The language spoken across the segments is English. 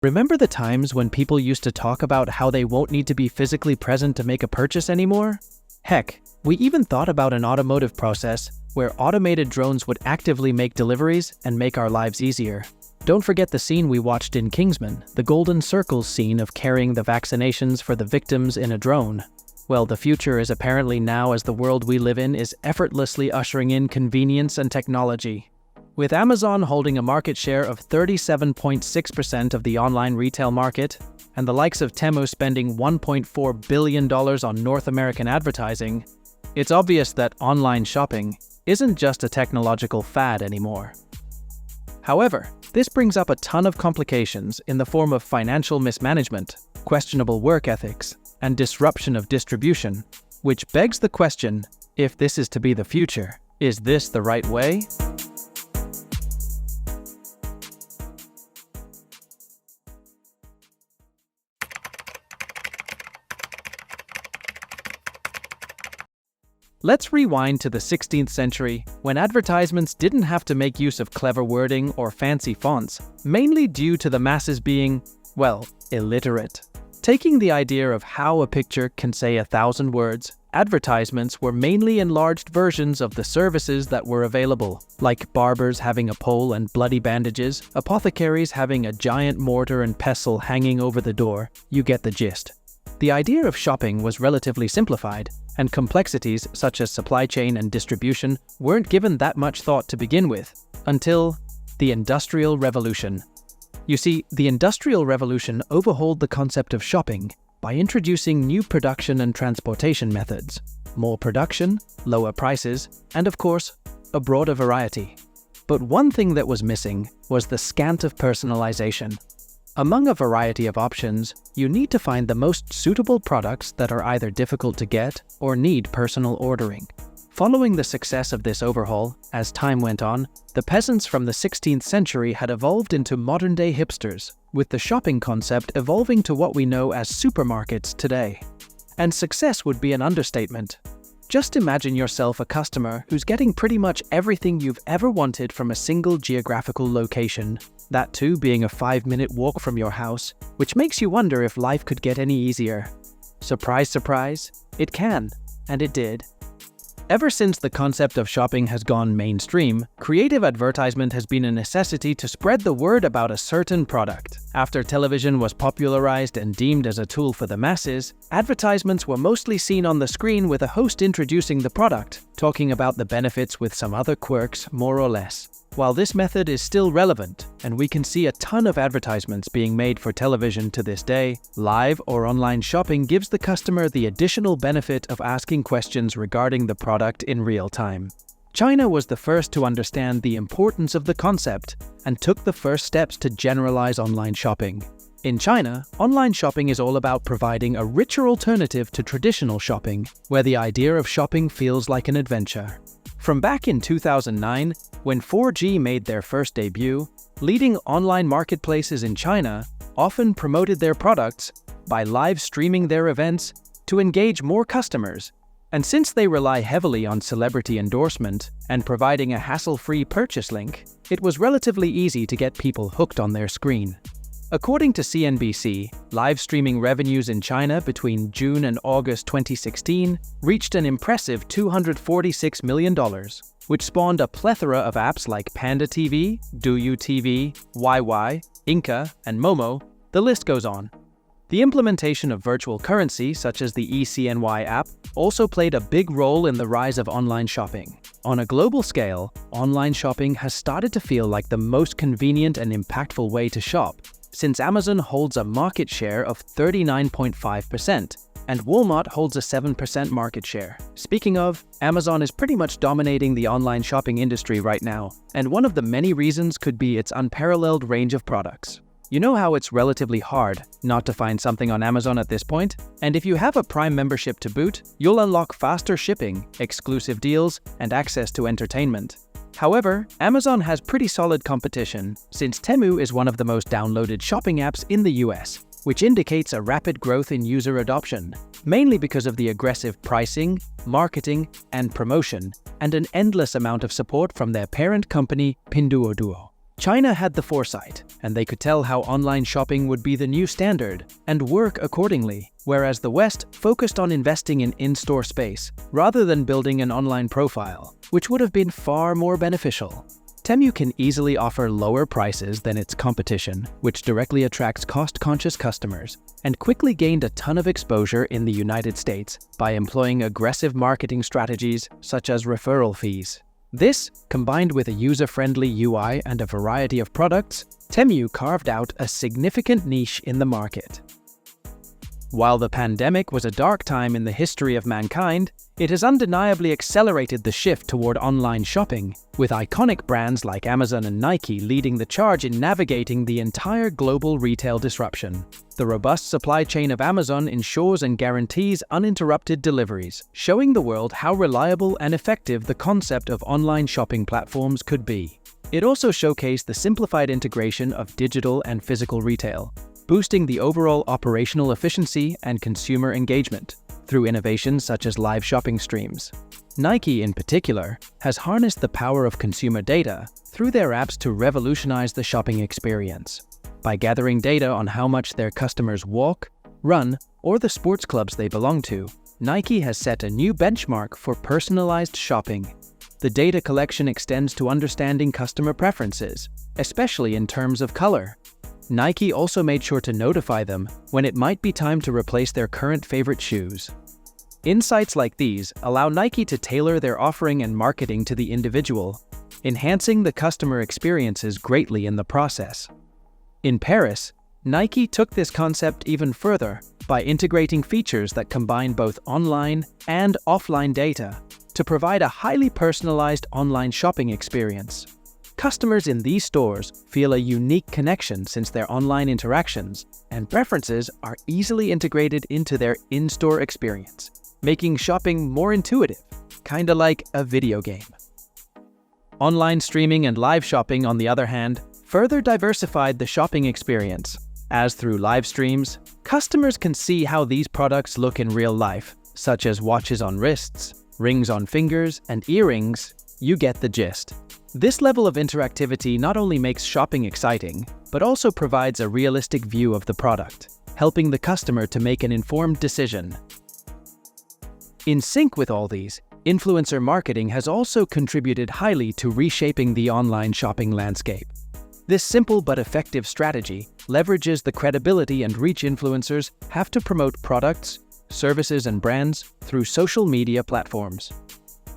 Remember the times when people used to talk about how they won't need to be physically present to make a purchase anymore? Heck, we even thought about an automotive process where automated drones would actively make deliveries and make our lives easier. Don't forget the scene we watched in Kingsman, the Golden Circles scene of carrying the vaccinations for the victims in a drone. Well, the future is apparently now, as the world we live in is effortlessly ushering in convenience and technology. With Amazon holding a market share of 37.6% of the online retail market, and the likes of Temu spending $1.4 billion on North American advertising, it's obvious that online shopping isn't just a technological fad anymore. However, this brings up a ton of complications in the form of financial mismanagement, questionable work ethics, and disruption of distribution, which begs the question, if this is to be the future, is this the right way? Let's rewind to the 16th century, when advertisements didn't have to make use of clever wording or fancy fonts, mainly due to the masses being, well, illiterate. Taking the idea of how a picture can say 1,000 words, advertisements were mainly enlarged versions of the services that were available, like barbers having a pole and bloody bandages, apothecaries having a giant mortar and pestle hanging over the door. You get the gist. The idea of shopping was relatively simplified, and complexities such as supply chain and distribution weren't given that much thought to begin with, until the Industrial Revolution. You see, the Industrial Revolution overhauled the concept of shopping by introducing new production and transportation methods, more production, lower prices, and of course, a broader variety. But one thing that was missing was the scant of personalization. Among a variety of options, you need to find the most suitable products that are either difficult to get or need personal ordering. Following the success of this overhaul, as time went on, the peasants from the 16th century had evolved into modern-day hipsters, with the shopping concept evolving to what we know as supermarkets today. And success would be an understatement. Just imagine yourself a customer who's getting pretty much everything you've ever wanted from a single geographical location, that too being a 5-minute walk from your house, which makes you wonder if life could get any easier. Surprise, surprise, it can, and it did. Ever since the concept of shopping has gone mainstream, creative advertisement has been a necessity to spread the word about a certain product. After television was popularized and deemed as a tool for the masses, advertisements were mostly seen on the screen with a host introducing the product, talking about the benefits with some other quirks, more or less. While this method is still relevant, and we can see a ton of advertisements being made for television to this day, live or online shopping gives the customer the additional benefit of asking questions regarding the product in real time. China was the first to understand the importance of the concept and took the first steps to generalize online shopping. In China, online shopping is all about providing a richer alternative to traditional shopping, where the idea of shopping feels like an adventure. From back in 2009, when 4G made their first debut, leading online marketplaces in China often promoted their products by live streaming their events to engage more customers. And since they rely heavily on celebrity endorsement and providing a hassle-free purchase link, it was relatively easy to get people hooked on their screen. According to CNBC, live streaming revenues in China between June and August 2016 reached an impressive $246 million, which spawned a plethora of apps like Panda TV, Douyu TV, YY, Inca, and Momo. The list goes on. The implementation of virtual currency, such as the eCNY app, also played a big role in the rise of online shopping. On a global scale, online shopping has started to feel like the most convenient and impactful way to shop, since Amazon holds a market share of 39.5%, and Walmart holds a 7% market share. Speaking of, Amazon is pretty much dominating the online shopping industry right now, and one of the many reasons could be its unparalleled range of products. You know how it's relatively hard not to find something on Amazon at this point? And if you have a Prime membership to boot, you'll unlock faster shipping, exclusive deals, and access to entertainment. However, Amazon has pretty solid competition, since Temu is one of the most downloaded shopping apps in the US, which indicates a rapid growth in user adoption, mainly because of the aggressive pricing, marketing, and promotion, and an endless amount of support from their parent company, Pinduoduo. China had the foresight, and they could tell how online shopping would be the new standard and work accordingly, whereas the West focused on investing in in-store space rather than building an online profile, which would have been far more beneficial. Temu can easily offer lower prices than its competition, which directly attracts cost-conscious customers, and quickly gained a ton of exposure in the United States by employing aggressive marketing strategies such as referral fees. This, combined with a user-friendly UI and a variety of products, Temu carved out a significant niche in the market. While the pandemic was a dark time in the history of mankind, it has undeniably accelerated the shift toward online shopping, with iconic brands like Amazon and Nike leading the charge in navigating the entire global retail disruption. The robust supply chain of Amazon ensures and guarantees uninterrupted deliveries, showing the world how reliable and effective the concept of online shopping platforms could be. It also showcased the simplified integration of digital and physical retail, boosting the overall operational efficiency and consumer engagement through innovations such as live shopping streams. Nike, in particular, has harnessed the power of consumer data through their apps to revolutionize the shopping experience. By gathering data on how much their customers walk, run, or the sports clubs they belong to, Nike has set a new benchmark for personalized shopping. The data collection extends to understanding customer preferences, especially in terms of color. Nike also made sure to notify them when it might be time to replace their current favorite shoes. Insights like these allow Nike to tailor their offering and marketing to the individual, enhancing the customer experiences greatly in the process. In Paris, Nike took this concept even further by integrating features that combine both online and offline data to provide a highly personalized online shopping experience. Customers in these stores feel a unique connection since their online interactions and preferences are easily integrated into their in-store experience, making shopping more intuitive, kinda like a video game. Online streaming and live shopping, on the other hand, further diversified the shopping experience, as through live streams, customers can see how these products look in real life, such as watches on wrists, rings on fingers, and earrings. You get the gist. This level of interactivity not only makes shopping exciting, but also provides a realistic view of the product, helping the customer to make an informed decision. In sync with all these, influencer marketing has also contributed highly to reshaping the online shopping landscape. This simple but effective strategy leverages the credibility and reach influencers have to promote products, services, and brands through social media platforms.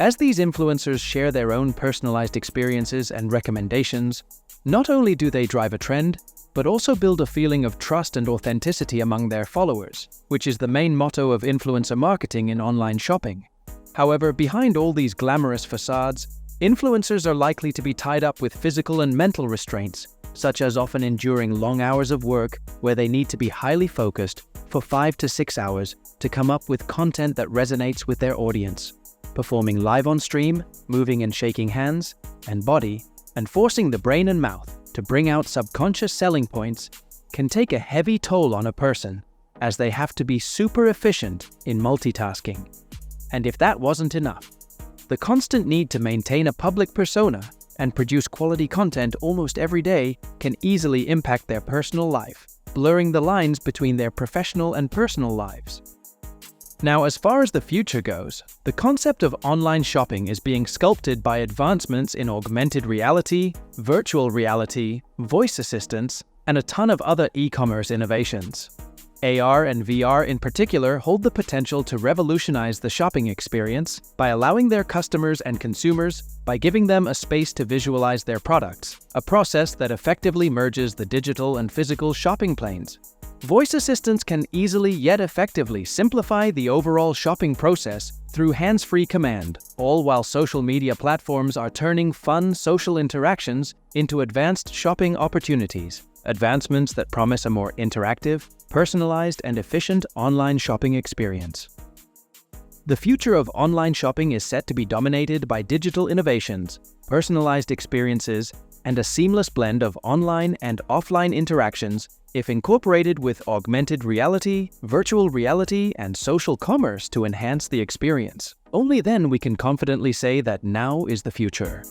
As these influencers share their own personalized experiences and recommendations, not only do they drive a trend, but also build a feeling of trust and authenticity among their followers, which is the main motto of influencer marketing in online shopping. However, behind all these glamorous facades, influencers are likely to be tied up with physical and mental restraints, such as often enduring long hours of work where they need to be highly focused for 5 to 6 hours to come up with content that resonates with their audience. Performing live on stream, moving and shaking hands and body, and forcing the brain and mouth to bring out subconscious selling points can take a heavy toll on a person, as they have to be super efficient in multitasking. And if that wasn't enough, the constant need to maintain a public persona and produce quality content almost every day can easily impact their personal life, blurring the lines between their professional and personal lives. Now, as far as the future goes, the concept of online shopping is being sculpted by advancements in augmented reality, virtual reality, voice assistants, and a ton of other e-commerce innovations. AR and VR in particular hold the potential to revolutionize the shopping experience by allowing their customers and consumers by giving them a space to visualize their products, a process that effectively merges the digital and physical shopping planes. Voice assistants can easily yet effectively simplify the overall shopping process through hands-free command, all while social media platforms are turning fun social interactions into advanced shopping opportunities, advancements that promise a more interactive, personalized, and efficient online shopping experience. The future of online shopping is set to be dominated by digital innovations, personalized experiences, and a seamless blend of online and offline interactions if incorporated with augmented reality, virtual reality, and social commerce to enhance the experience. Only then we can confidently say that now is the future.